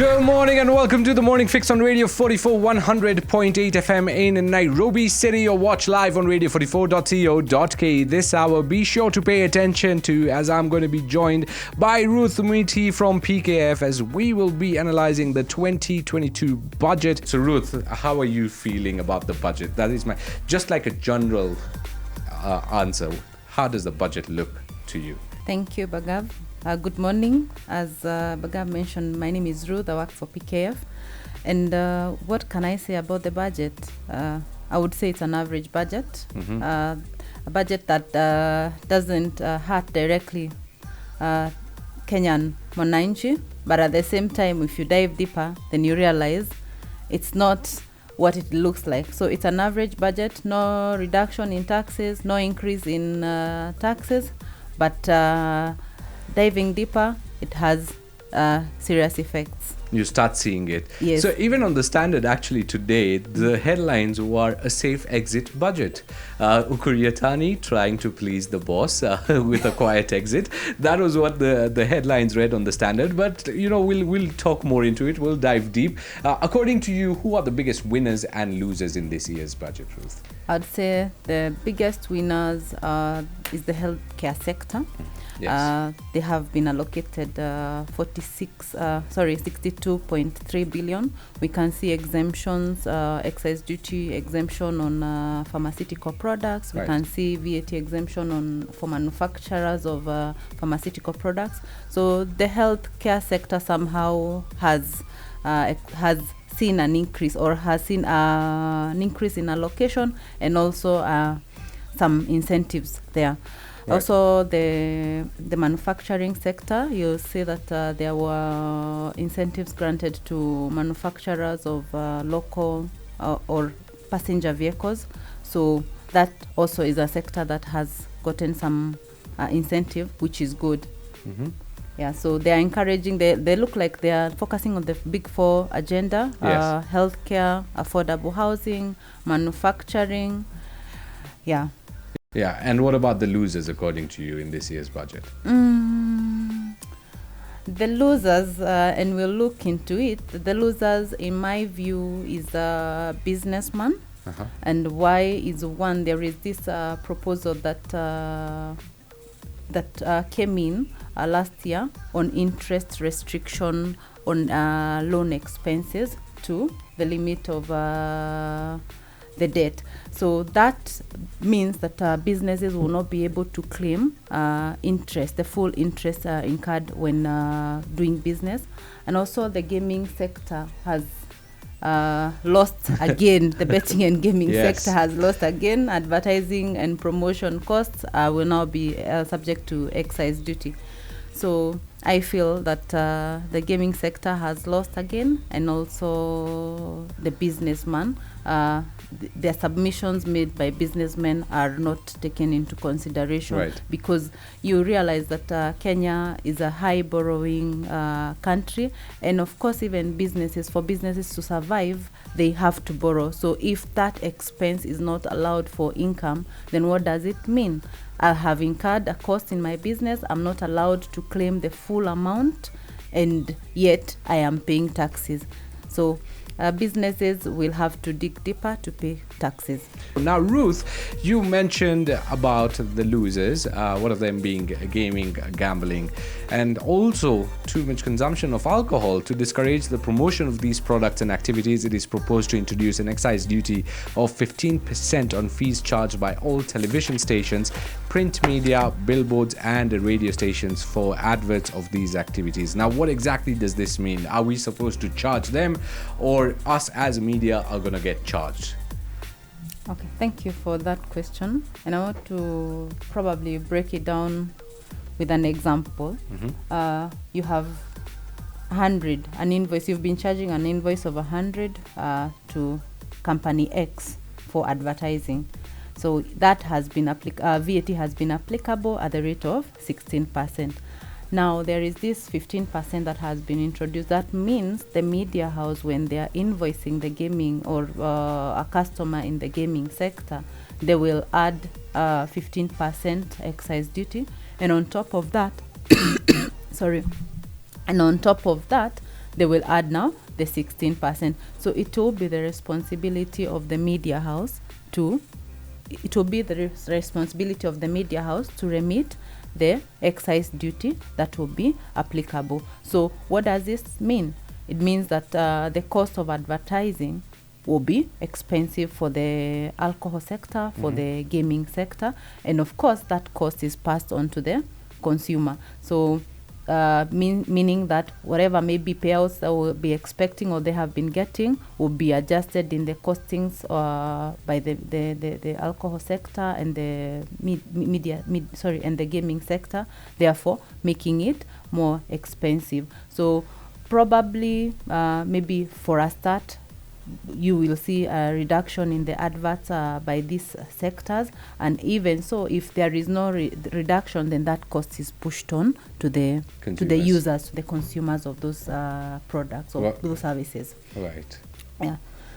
Good morning and welcome to the Morning Fix on Radio 44 100.8 FM in Nairobi City, or watch live on radio44.co.ke. This hour, be sure to pay attention to, as I'm going to be joined by Ruth Miti from PKF as we will be analyzing the 2022 budget. So Ruth, how are you feeling about the budget? That is just like a general answer. How does the budget look to you? Thank you, Bagav. Good morning. As Bagav mentioned, my name is Ruth. I work for PKF. And what can I say about the budget? I would say it's an average budget. A budget that doesn't hurt directly Kenyan Mwananchi. But at the same time, if you dive deeper, then you realize it's not what it looks like. So it's an average budget, no reduction in taxes, no increase in taxes. But diving deeper, it has serious effects. You start seeing it. Yes. So even on the Standard, actually today, the headlines were a safe exit budget. Ukur Yatani trying to please the boss with a quiet exit. That was what the headlines read on the Standard. But, we'll talk more into it. We'll dive deep. According to you, who are the biggest winners and losers in this year's budget, Ruth? I'd say the biggest winners is the healthcare sector. Yes. They have been allocated 62.3 billion. We can see exemptions, excise duty exemption on pharmaceutical products. We can see VAT exemption for manufacturers of pharmaceutical products. So the healthcare sector somehow has seen an increase, or has seen an increase in allocation, and also some incentives there. Right. Also, the manufacturing sector, you'll see that there were incentives granted to manufacturers of local or passenger vehicles. So that also is a sector that has gotten some incentive, which is good. Mm-hmm. Yeah, so they are encouraging, they look like they are focusing on the big four agenda. Yes. Healthcare, affordable housing, manufacturing. Yeah. Yeah, and what about the losers, according to you, in this year's budget? The losers, and we'll look into it, the losers, in my view, is a businessman. And why is one? There is this proposal that came in last year on interest restriction on loan expenses to the limit of the debt. So that means that businesses will not be able to claim interest, the full interest incurred when doing business. And also the gaming sector has lost again. The betting and gaming sector has lost again. Advertising and promotion costs will now be subject to excise duty. So I feel that the gaming sector has lost again, and also the businessman. Their submissions made by businessmen are not taken into consideration, because you realize that Kenya is a high borrowing country, and of course even for businesses to survive, they have to borrow. So if that expense is not allowed for income, then what does it mean? I have incurred a cost in my business. I'm not allowed to claim the full amount, and yet I am paying taxes. So businesses will have to dig deeper to pay taxes. Now, Ruth, you mentioned about the losers, one of them being gaming, gambling, and also too much consumption of alcohol. To discourage the promotion of these products and activities, it is proposed to introduce an excise duty of 15% on fees charged by all television stations, print media, billboards, and radio stations for adverts of these activities. Now, what exactly does this mean? Are we supposed to charge them, or us as media are going to get charged? Okay, thank you for that question. And I want to probably break it down with an example. You have 100, an invoice. You've been charging an invoice of 100 to company X for advertising. So that has been VAT has been applicable at the rate of 16%. Now there is this 15% that has been introduced. That means the media house, when they are invoicing the gaming or a customer in the gaming sector, they will add 15% excise duty, and on top of that, and on top of that, they will add now the 16%. So it will be the responsibility of the media house to remit the excise duty that will be applicable. So what does this mean? It means that the cost of advertising will be expensive for the alcohol sector, for the gaming sector, and of course that cost is passed on to the consumer. So meaning that whatever maybe payouts that will be expecting or they have been getting will be adjusted in the costings by the alcohol sector and the and the gaming sector, therefore making it more expensive. So probably maybe for a start you will see a reduction in the adverts by these sectors, and even so if there is no reduction, then that cost is pushed on to the users, to the consumers of those products or those services. Right. Yeah,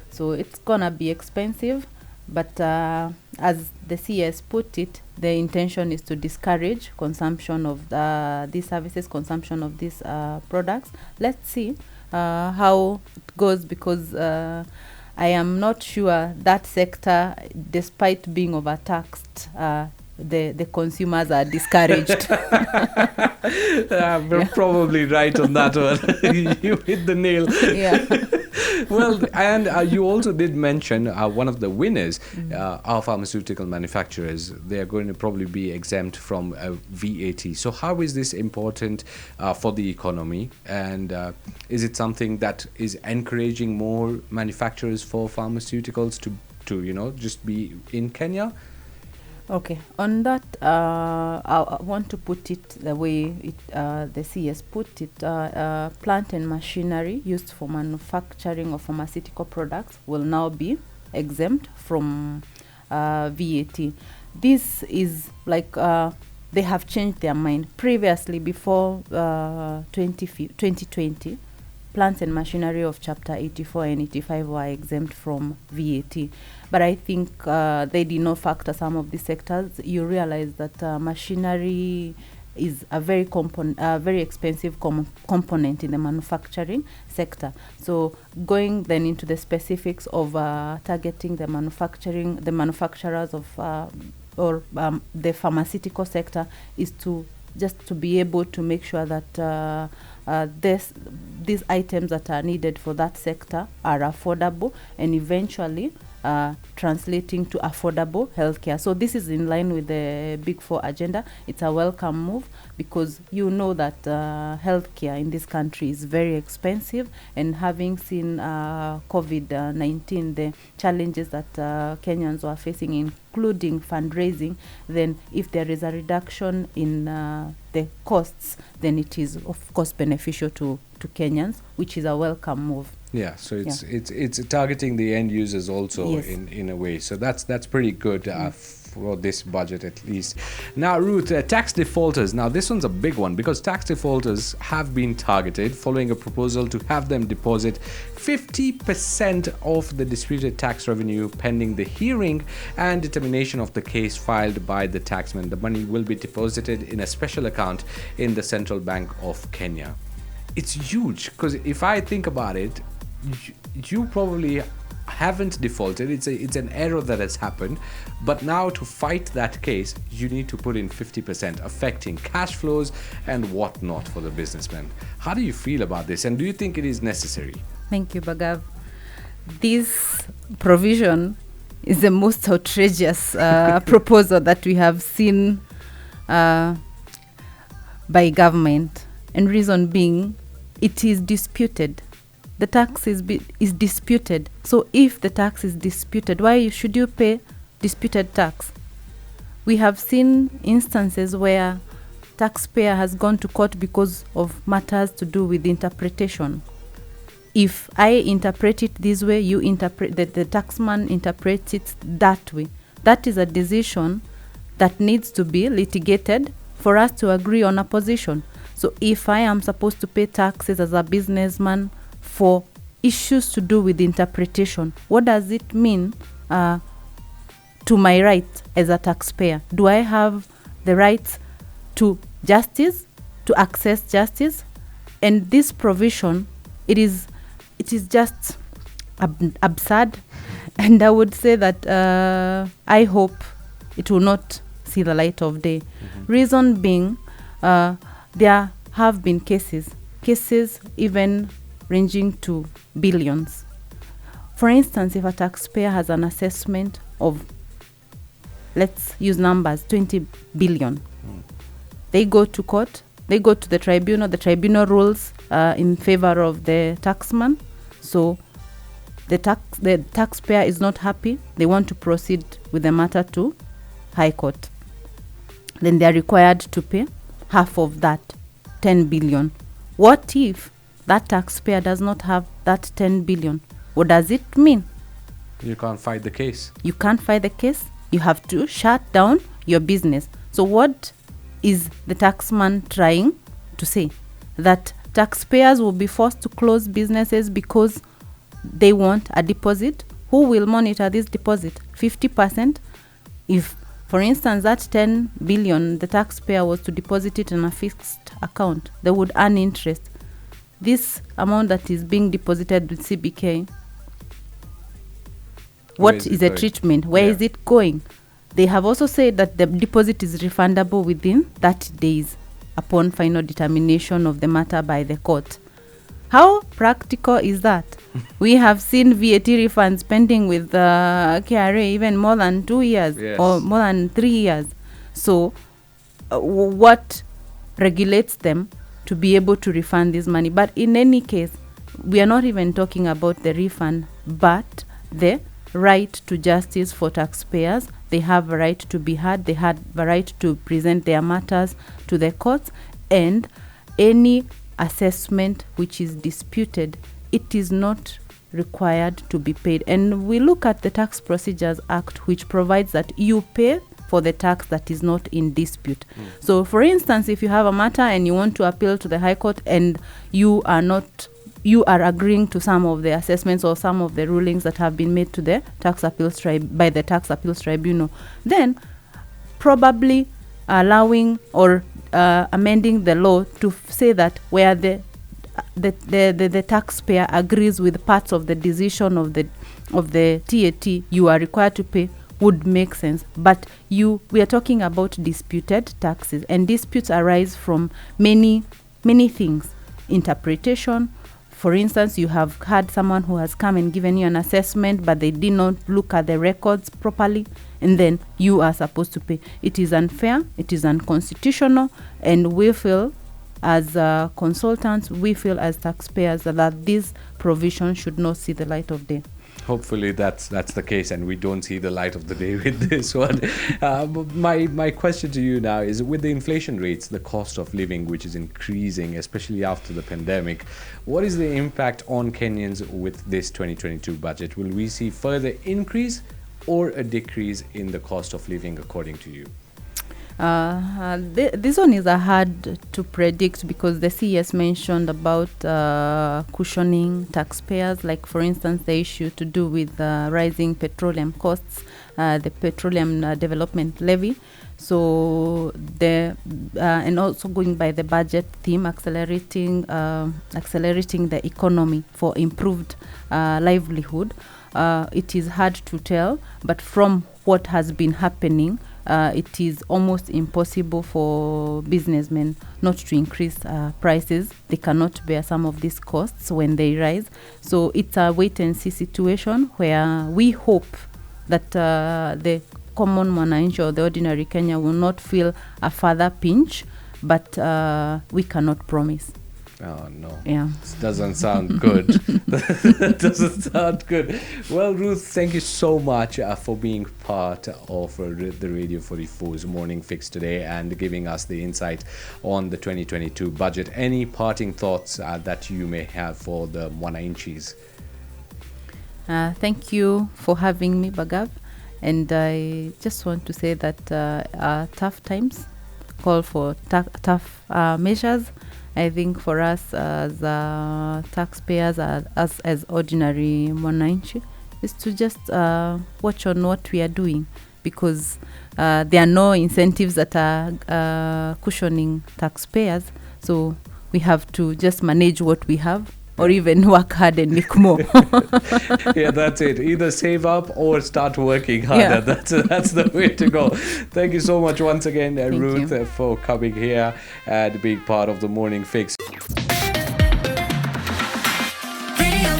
so it's gonna be expensive, but as the CS put it, the intention is to discourage consumption of these services, consumption of these products. Let's see how it goes, because I am not sure that sector, despite being overtaxed, the consumers are discouraged. We're probably right on that one. You hit the nail. Yeah. Well, and you also did mention one of the winners, our pharmaceutical manufacturers. They are going to probably be exempt from VAT. So how is this important for the economy? And is it something that is encouraging more manufacturers for pharmaceuticals to just be in Kenya? Okay, on that, I want to put it the way the CS put it. Plant and machinery used for manufacturing of pharmaceutical products will now be exempt from VAT. This is like they have changed their mind. Previously, before 2020, plants and machinery of Chapter 84 and 85 were exempt from VAT. But I think they did not factor some of these sectors. You realize that machinery is a very expensive component in the manufacturing sector. So going then into the specifics of targeting the manufacturers of the pharmaceutical sector is to just to be able to make sure that these items that are needed for that sector are affordable, and eventually translating to affordable healthcare. So this is in line with the Big Four agenda. It's a welcome move, because you know that healthcare in this country is very expensive, and having seen COVID-19, the challenges that Kenyans were facing, including fundraising, then if there is a reduction in the costs, then it is of course beneficial to Kenyans, which is a welcome move. Yeah, so it's targeting the end users also. Yes. in a way. So that's pretty good for this budget at least. Now, Ruth, tax defaulters. Now, this one's a big one, because tax defaulters have been targeted following a proposal to have them deposit 50% of the disputed tax revenue pending the hearing and determination of the case filed by the taxman. The money will be deposited in a special account in the Central Bank of Kenya. It's huge, because if I think about it, you probably haven't defaulted. It's an error that has happened, but now to fight that case, you need to put in 50%, affecting cash flows and whatnot for the businessman. How do you feel about this, and do you think it is necessary? Thank you, Bagav. This provision is the most outrageous proposal that we have seen by government, and reason being, it is disputed. The tax is disputed. So if the tax is disputed, why should you pay disputed tax? We have seen instances where taxpayer has gone to court because of matters to do with interpretation. If I interpret it this way, you interpret the taxman interprets it that way. That is a decision that needs to be litigated for us to agree on a position. So if I am supposed to pay taxes as a businessman for issues to do with interpretation, what does it mean to my right as a taxpayer? Do I have the right to justice, to access justice? And this provision it is just absurd. And I would say that I hope it will not see the light of day. Reason being, there have been cases even ranging to billions. For instance, if a taxpayer has an assessment of, let's use numbers, 20 billion, they go to court, they go to the tribunal rules in favor of the taxman. So the taxpayer is not happy, they want to proceed with the matter to High Court. Then they are required to pay half of that 10 billion. What if that taxpayer does not have that 10 billion? What does it mean? You can't fight the case. You can't fight the case. You have to shut down your business. So what is the taxman trying to say? That taxpayers will be forced to close businesses because they want a deposit. Who will monitor this deposit? 50%. If, for instance, that 10 billion, the taxpayer was to deposit it in a fixed account, they would earn interest. This amount that is being deposited with CBK, what is the treatment? Where is it going? They have also said that the deposit is refundable within 30 days upon final determination of the matter by the court. How practical is that? We have seen VAT refunds pending with the KRA even more than 2 years or more than 3 years. So what regulates them to be able to refund this money? But in any case, we are not even talking about the refund, but the right to justice for taxpayers. They have a right to be heard. They have a right to present their matters to the courts, and any assessment which is disputed, it is not required to be paid. And we look at the Tax Procedures Act, which provides that you pay for the tax that is not in dispute. So for instance, if you have a matter and you want to appeal to the High Court and you are agreeing to some of the assessments or some of the rulings that have been made to the Tax Appeals by the Tax Appeals Tribunal, then probably allowing or amending the law to say that where the taxpayer agrees with parts of the decision of the TAT, you are required to pay, would make sense. But we are talking about disputed taxes, and disputes arise from many things. Interpretation. For instance, you have had someone who has come and given you an assessment, but they did not look at the records properly, and then you are supposed to pay. It is unfair, it is unconstitutional, and we feel as consultants, we feel as taxpayers that this provision should not see the light of day. Hopefully that's the case, and we don't see the light of the day with this one. My question to you now is, with the inflation rates, the cost of living which is increasing, especially after the pandemic, what is the impact on Kenyans with this 2022 budget? Will we see further increase or a decrease in the cost of living according to you? This one is hard to predict because the CS mentioned about cushioning taxpayers, like for instance the issue to do with rising petroleum costs, the petroleum development levy. So and also going by the budget theme, accelerating the economy for improved livelihood. It is hard to tell, but from what has been happening, it is almost impossible for businessmen not to increase prices. They cannot bear some of these costs when they rise. So it's a wait and see situation where we hope that the common mwananchi or the ordinary Kenya will not feel a further pinch, but we cannot promise. Oh, no. Yeah. This doesn't sound good. That doesn't sound good. Well, Ruth, thank you so much for being part of the Radio 44's Morning Fix today and giving us the insight on the 2022 budget. Any parting thoughts that you may have for the Mwananchis? Thank you for having me, Bagav. And I just want to say that tough times call for tough measures. I think for us as taxpayers, as ordinary Mwananchi, is to just watch on what we are doing, because there are no incentives that are cushioning taxpayers. So we have to just manage what we have or even work hard and make more. Yeah, that's it. Either save up or start working harder. Yeah. That's the way to go. Thank you so much once again, Ruth, you. for coming here and being part of the Morning Fix. Radio